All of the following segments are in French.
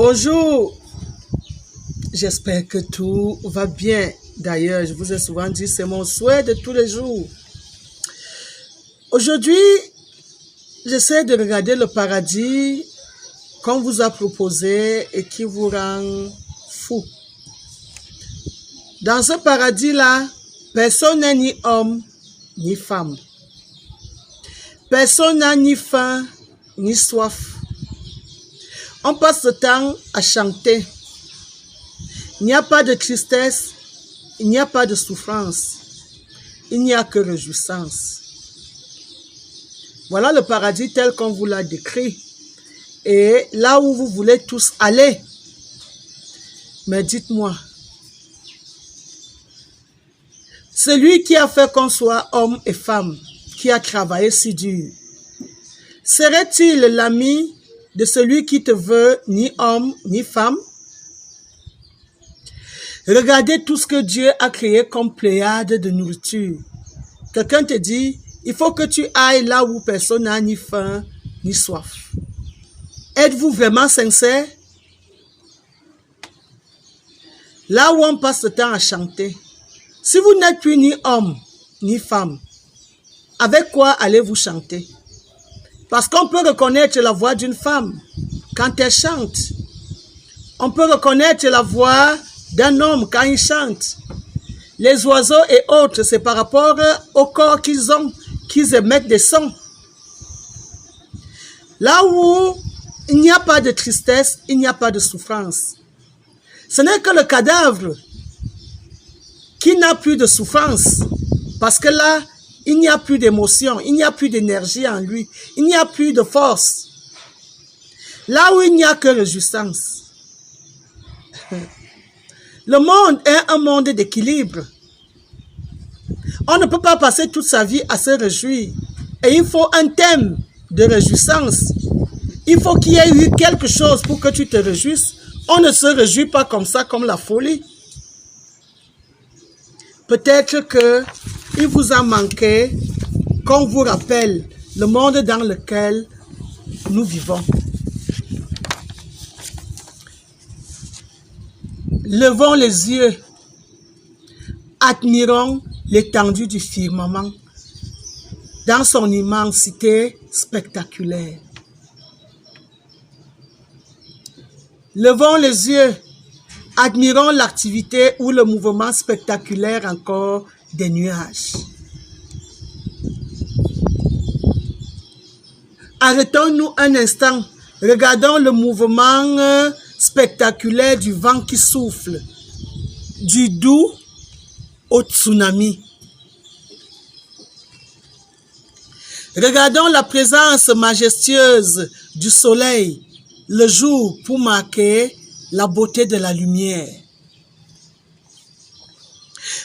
Bonjour, j'espère que tout va bien. D'ailleurs, je vous ai souvent dit, c'est mon souhait de tous les jours. Aujourd'hui, j'essaie de regarder le paradis qu'on vous a proposé et qui vous rend fou. Dans ce paradis-là, personne n'est ni homme ni femme. Personne n'a ni faim ni soif. On passe le temps à chanter. Il n'y a pas de tristesse, il n'y a pas de souffrance, il n'y a que réjouissance. Voilà le paradis tel qu'on vous l'a décrit. Et là où vous voulez tous aller. Mais dites-moi, celui qui a fait qu'on soit homme et femme, qui a travaillé si dur, serait-il l'ami de celui qui te veut ni homme ni femme? Regardez tout ce que Dieu a créé comme pléiade de nourriture. Quelqu'un te dit, il faut que tu ailles là où personne n'a ni faim ni soif. Êtes-vous vraiment sincère? Là où on passe le temps à chanter, si vous n'êtes plus ni homme ni femme, avec quoi allez-vous chanter? Parce qu'on peut reconnaître la voix d'une femme quand elle chante. On peut reconnaître la voix d'un homme quand il chante. Les oiseaux et autres, c'est par rapport au corps qu'ils ont, qu'ils émettent des sons. Là où il n'y a pas de tristesse, il n'y a pas de souffrance. Ce n'est que le cadavre qui n'a plus de souffrance. Parce que là, il n'y a plus d'émotion, il n'y a plus d'énergie en lui, il n'y a plus de force. Là où il n'y a que réjouissance. Le monde est un monde d'équilibre. On ne peut pas passer toute sa vie à se réjouir. Et il faut un thème de réjouissance. Il faut qu'il y ait eu quelque chose pour que tu te réjouisses. On ne se réjouit pas comme ça, comme la folie. Peut-être qu'il vous a manqué qu'on vous rappelle le monde dans lequel nous vivons. Levons les yeux, admirons l'étendue du firmament dans son immensité spectaculaire. Levons les yeux, admirons l'activité ou le mouvement spectaculaire encore des nuages. Arrêtons-nous un instant, regardons le mouvement spectaculaire du vent qui souffle, du doux au tsunami. Regardons la présence majestueuse du soleil, le jour pour marquer la beauté de la lumière.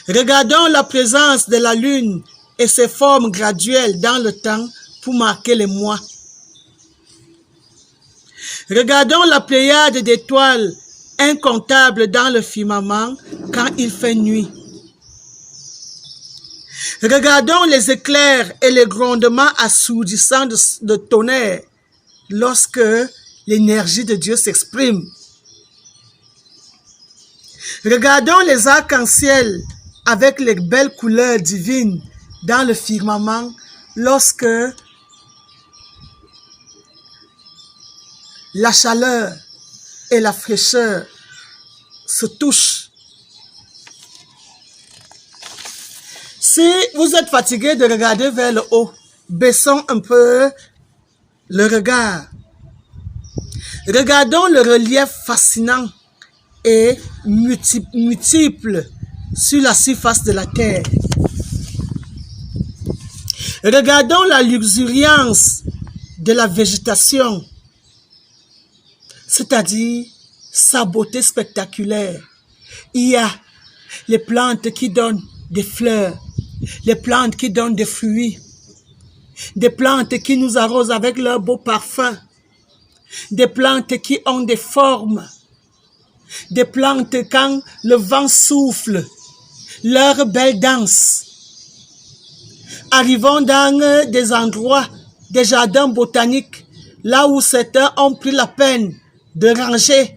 Regardons la présence de la lune et ses formes graduelles dans le temps pour marquer les mois. Regardons la pléiade d'étoiles incomptables dans le firmament quand il fait nuit. Regardons les éclairs et les grondements assourdissants de tonnerre lorsque l'énergie de Dieu s'exprime. Regardons les arcs-en-ciel avec les belles couleurs divines dans le firmament lorsque la chaleur et la fraîcheur se touchent. Si vous êtes fatigué de regarder vers le haut, baissons un peu le regard. Regardons le relief fascinant et multiple sur la surface de la terre. Regardons la luxuriance de la végétation, c'est-à-dire sa beauté spectaculaire. Il y a les plantes qui donnent des fleurs, les plantes qui donnent des fruits, des plantes qui nous arrosent avec leur beau parfum, des plantes qui ont des formes, des plantes quand le vent souffle, leur belle danse. Arrivons dans des endroits, des jardins botaniques, là où certains ont pris la peine de ranger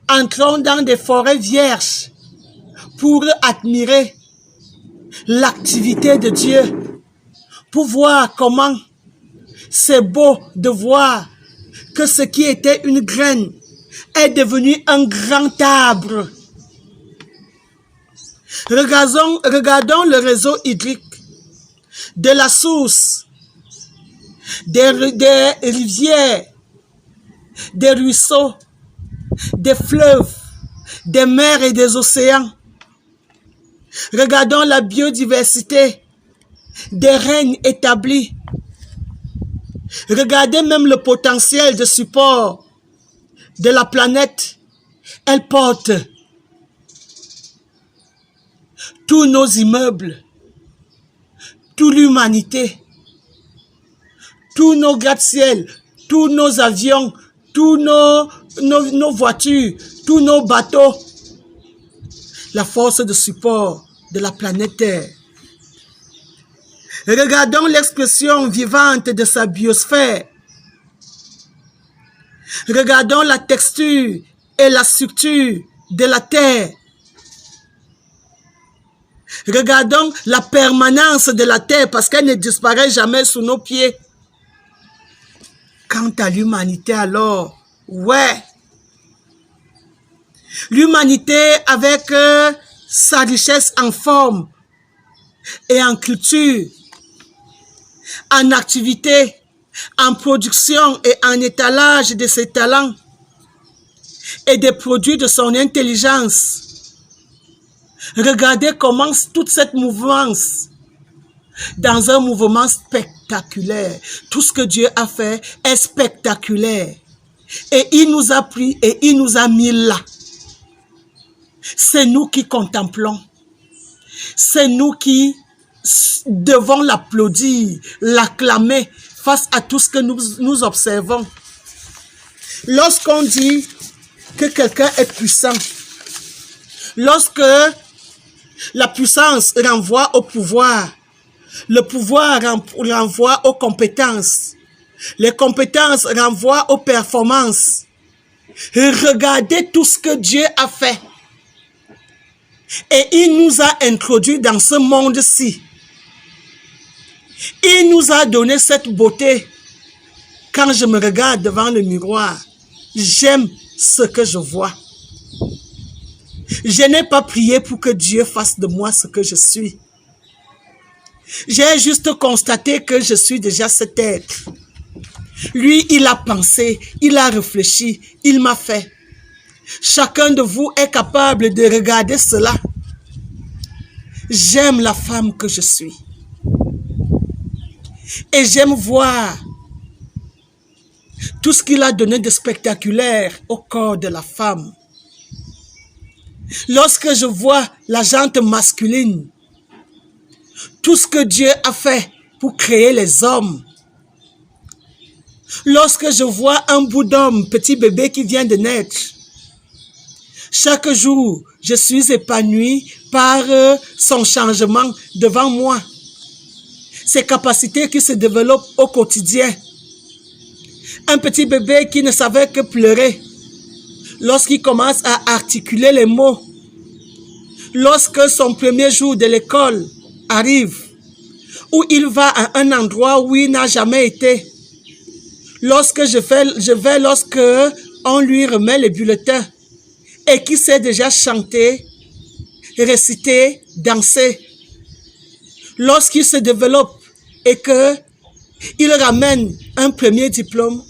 Entrons dans des forêts vierges pour admirer l'activité de Dieu, pour voir comment c'est beau de voir que ce qui était une graine est devenu un grand arbre. Regardons le réseau hydrique de la source, des rivières, des ruisseaux, des fleuves, des mers et des océans. Regardons la biodiversité des règnes établis. Regardez même le potentiel de support de la planète. Elle porte tous nos immeubles, toute l'humanité, tous nos gratte-ciel, tous nos avions, tous nos voitures, tous nos bateaux. La force de support de la planète Terre. Regardons l'expression vivante de sa biosphère. Regardons la texture et la structure de la Terre. Regardons la permanence de la Terre parce qu'elle ne disparaît jamais sous nos pieds. Quant à l'humanité alors, ouais. L'humanité avec sa richesse en forme et en culture, en activité, en production et en étalage de ses talents et des produits de son intelligence. Regardez comment toute cette mouvance, dans un mouvement spectaculaire, tout ce que Dieu a fait est spectaculaire. Et il nous a pris et il nous a mis là. C'est nous qui contemplons. C'est nous qui devons l'applaudir, l'acclamer face à tout ce que nous observons. Lorsqu'on dit que quelqu'un est puissant, lorsque la puissance renvoie au pouvoir, le pouvoir renvoie aux compétences, les compétences renvoient aux performances. Regardez tout ce que Dieu a fait. Et il nous a introduits dans ce monde-ci. Il nous a donné cette beauté. Quand je me regarde devant le miroir, j'aime ce que je vois. Je n'ai pas prié pour que Dieu fasse de moi ce que je suis. J'ai juste constaté que je suis déjà cet être. Lui, il a pensé, il a réfléchi, il m'a fait. Chacun de vous est capable de regarder cela. J'aime la femme que je suis. Et j'aime voir tout ce qu'il a donné de spectaculaire au corps de la femme. Lorsque je vois la jante masculine, tout ce que Dieu a fait pour créer les hommes. Lorsque je vois un bout d'homme, petit bébé qui vient de naître, chaque jour, je suis épanoui par son changement devant moi. Ses capacités qui se développent au quotidien. Un petit bébé qui ne savait que pleurer. Lorsqu'il commence à articuler les mots. Lorsque son premier jour de l'école arrive. Où il va à un endroit où il n'a jamais été. Lorsque lorsque on lui remet les bulletins. Et qui sait déjà chanter, réciter, danser. Lorsqu'il se développe et que il ramène un premier diplôme,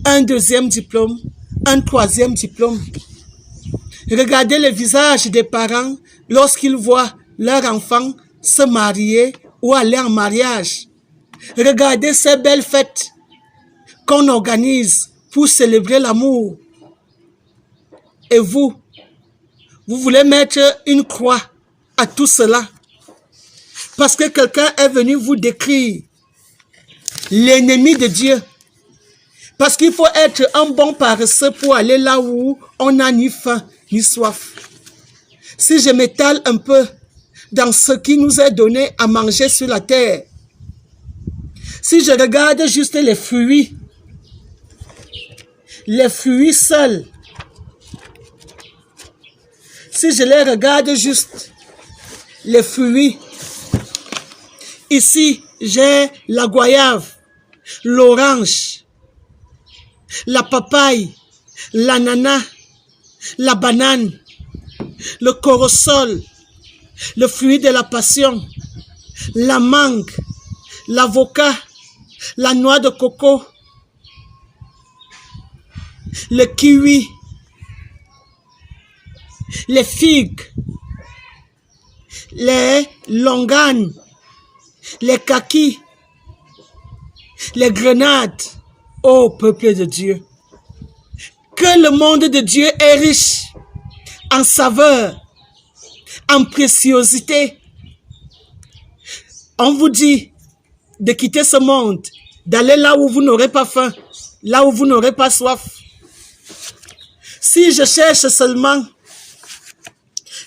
un deuxième diplôme, un troisième diplôme. Regardez les visages des parents lorsqu'ils voient leur enfant se marier ou aller en mariage. Regardez ces belles fêtes qu'on organise pour célébrer l'amour. Et vous voulez mettre une croix à tout cela. Parce que quelqu'un est venu vous décrire l'ennemi de Dieu. Parce qu'il faut être un bon paresseux pour aller là où on n'a ni faim ni soif. Si je m'étale un peu dans ce qui nous est donné à manger sur la terre, si je regarde juste les fruits seuls, Si je les regarde juste, les fruits, ici, j'ai la goyave, l'orange, la papaye, l'ananas, la banane, le corosol, le fruit de la passion, la mangue, l'avocat, la noix de coco, le kiwi, les figues, les longanes, les kakis, les grenades. Ô peuple de Dieu, que le monde de Dieu est riche en saveur, en préciosité. On vous dit de quitter ce monde, d'aller là où vous n'aurez pas faim, là où vous n'aurez pas soif. Si je cherche seulement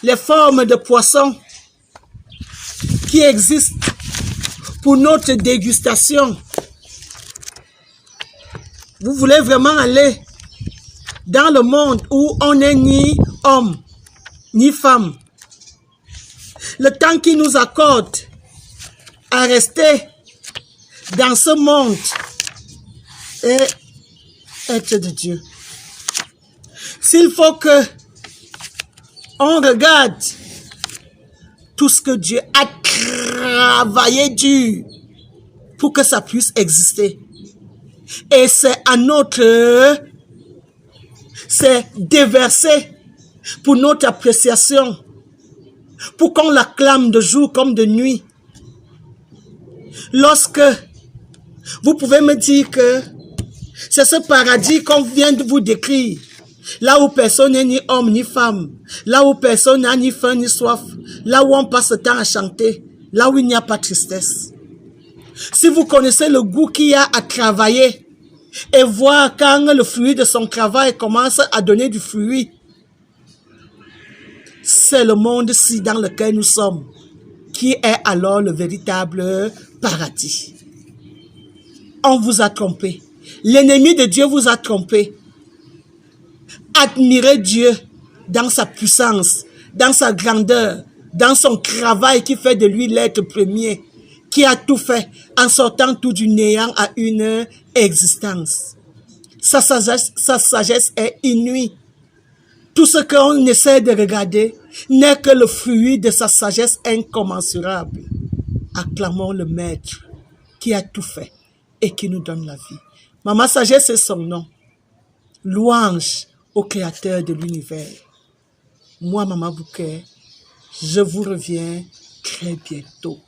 les formes de poissons qui existent pour notre dégustation, vous voulez vraiment aller dans le monde où on n'est ni homme, ni femme. Le temps qui nous accorde à rester dans ce monde est être de Dieu. S'il faut que on regarde tout ce que Dieu a travaillé dur pour que ça puisse exister. Et c'est à notre, c'est déversé pour notre appréciation, pour qu'on l'acclame de jour comme de nuit. Lorsque vous pouvez me dire que c'est ce paradis qu'on vient de vous décrire, là où personne n'est ni homme ni femme, là où personne n'a ni faim ni soif, là où on passe le temps à chanter, là où il n'y a pas de tristesse. Si vous connaissez le goût qu'il y a à travailler et voir quand le fruit de son travail commence à donner du fruit, c'est le monde-ci dans lequel nous sommes qui est alors le véritable paradis. On vous a trompé. L'ennemi de Dieu vous a trompé. Admirez Dieu dans sa puissance, dans sa grandeur, dans son travail qui fait de lui l'être premier, qui a tout fait en sortant tout du néant à une existence. Sa sagesse est inouïe. Tout ce qu'on essaie de regarder n'est que le fruit de sa sagesse incommensurable. Acclamons le Maître qui a tout fait et qui nous donne la vie. Maman Sagesse est son nom. Louange au Créateur de l'univers. Moi, Maman Bouquet, je vous reviens très bientôt.